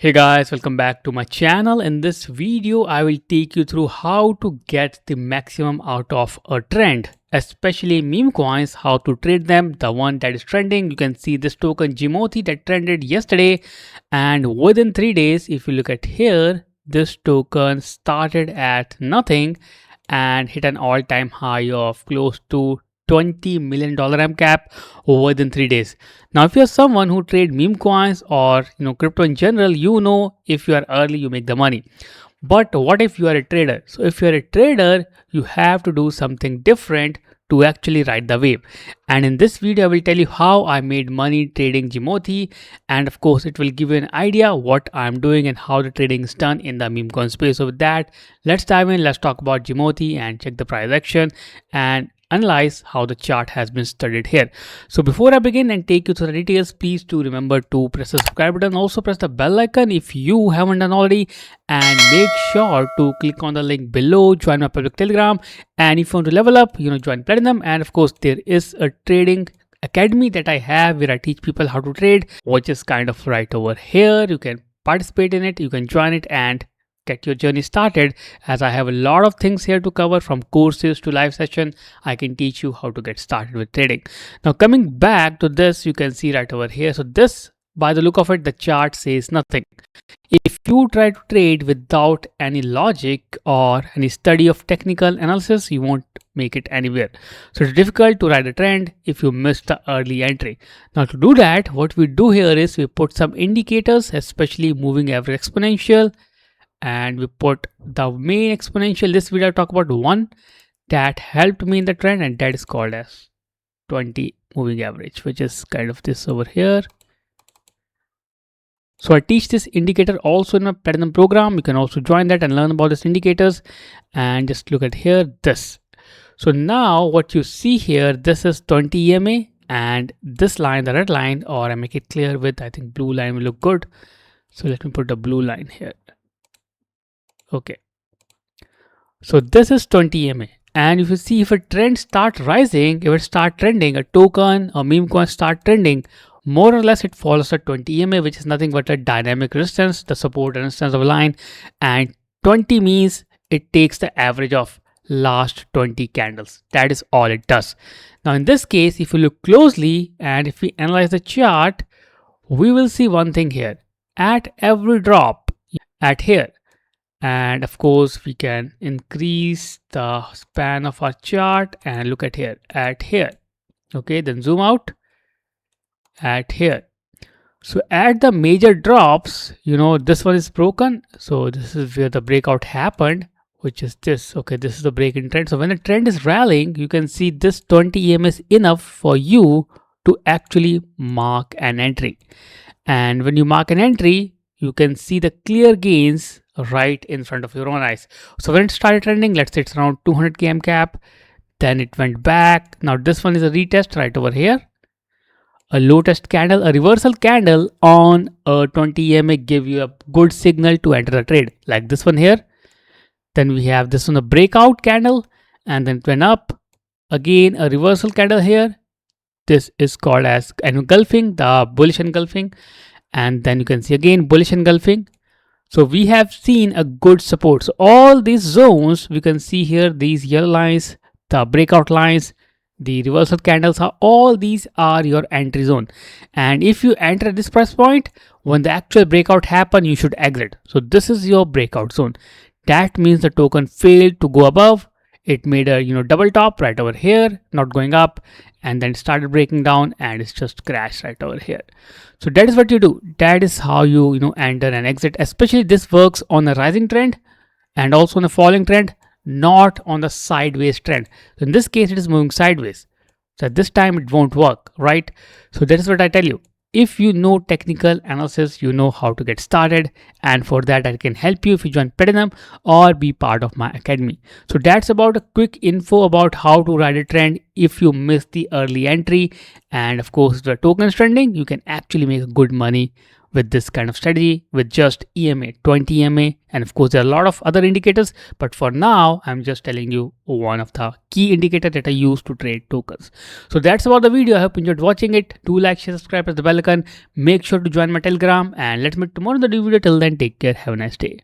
Hey guys, welcome back to my channel. In this video, I will take you through how to get the maximum out of a trend, especially meme coins, how to trade them, the one that is trending. You can see this token JIMOTHY that trended yesterday, and within 3 days, if you look at here, this token started at nothing and hit an all-time high of close to $20 million MCAP within 3 days. Now, if you're someone who trade meme coins or crypto in general, if you are early, you make the money. But what if you are a trader? So if you are a trader, you have to do something different to actually ride the wave. And in this video, I will tell you how I made money trading JIMOTHY, and of course it will give you an idea what I'm doing and how the trading is done in the meme coin space. So with that, let's dive in. Let's talk about JIMOTHY and check the price action and analyze how the chart has been studied here. So before I begin and take you through the details, please do remember to press the subscribe button. Also press the bell icon if you haven't done already, and make sure to click on the link below, join my public Telegram, and if you want to level up, join Platinum. And of course there is a trading academy that I have where I teach people how to trade, which is kind of right over here. You can participate in it, you can join it and get your journey started, as I have a lot of things here to cover, from courses to live session. I can teach you how to get started with trading. Now coming back to this, you can see right over here. So this, by the look of it, the chart says nothing. If you try to trade without any logic or any study of technical analysis, you won't make it anywhere. So it's difficult to ride a trend if you miss the early entry. Now to do that, what we do here is we put some indicators, especially moving average exponential, and we put the main exponential. This video I talk about one that helped me in the trend, and that is called as 20 moving average, which is kind of this over here. So I teach this indicator also in my Platinum program. You can also join that and learn about these indicators. And just look at here, this. So now what you see here, this is 20 EMA, and this line, the red line, or I make it clear with, I think blue line will look good. So let me put the blue line here. Okay, so this is 20 EMA, and if you see, if a trend start rising, if it start trending, a token or meme coin start trending, more or less it follows a 20 EMA, which is nothing but a dynamic resistance, the support and resistance of a line. And 20 means it takes the average of last 20 candles. That is all it does. Now in this case, if you look closely and if we analyze the chart, we will see one thing here. At every drop at here, and of course we can increase the span of our chart and look at here, at here. Okay, then zoom out at here. So at the major drops, this one is broken. So this is where the breakout happened, which is this. Okay, this is the break in trend. So when the trend is rallying, you can see this 20 EM is enough for you to actually mark an entry. And when you mark an entry, you can see the clear gains right in front of your own eyes. So when it started trending, let's say it's around 200k MCAP, then it went back. Now this one is a retest right over here. A low test candle, a reversal candle on a 20 EMA give you a good signal to enter the trade, like this one here. Then we have this one, a breakout candle, and then it went up. Again, a reversal candle here. This is called as engulfing, the bullish engulfing. And then you can see again bullish engulfing. So we have seen a good support. So all these zones, we can see here, these yellow lines, the breakout lines, the reversal candles, all these are your entry zone. And if you enter at this price point, when the actual breakout happen, you should exit. So this is your breakout zone. That means the token failed to go above. It made a double top right over here, not going up, and then started breaking down, and it's just crashed right over here. So that is what you do. That is how you enter and exit. Especially this works on a rising trend and also on a falling trend, not on the sideways trend. So in this case, it is moving sideways. So at this time, it won't work, right? So that is what I tell you. If you know technical analysis, you know how to get started, and for that I can help you if you join Platinum or be part of my academy. So that's about a quick info about how to ride a trend if you miss the early entry. And of course, the token is trending, you can actually make good money with this kind of strategy with just EMA, 20 EMA And of course, there are a lot of other indicators, but for now, I'm just telling you one of the key indicators that I use to trade tokens. So that's about the video. I hope you enjoyed watching it. Do like, share, subscribe, press the bell icon. Make sure to join my Telegram, and let's meet tomorrow in the new video. Till then, take care. Have a nice day.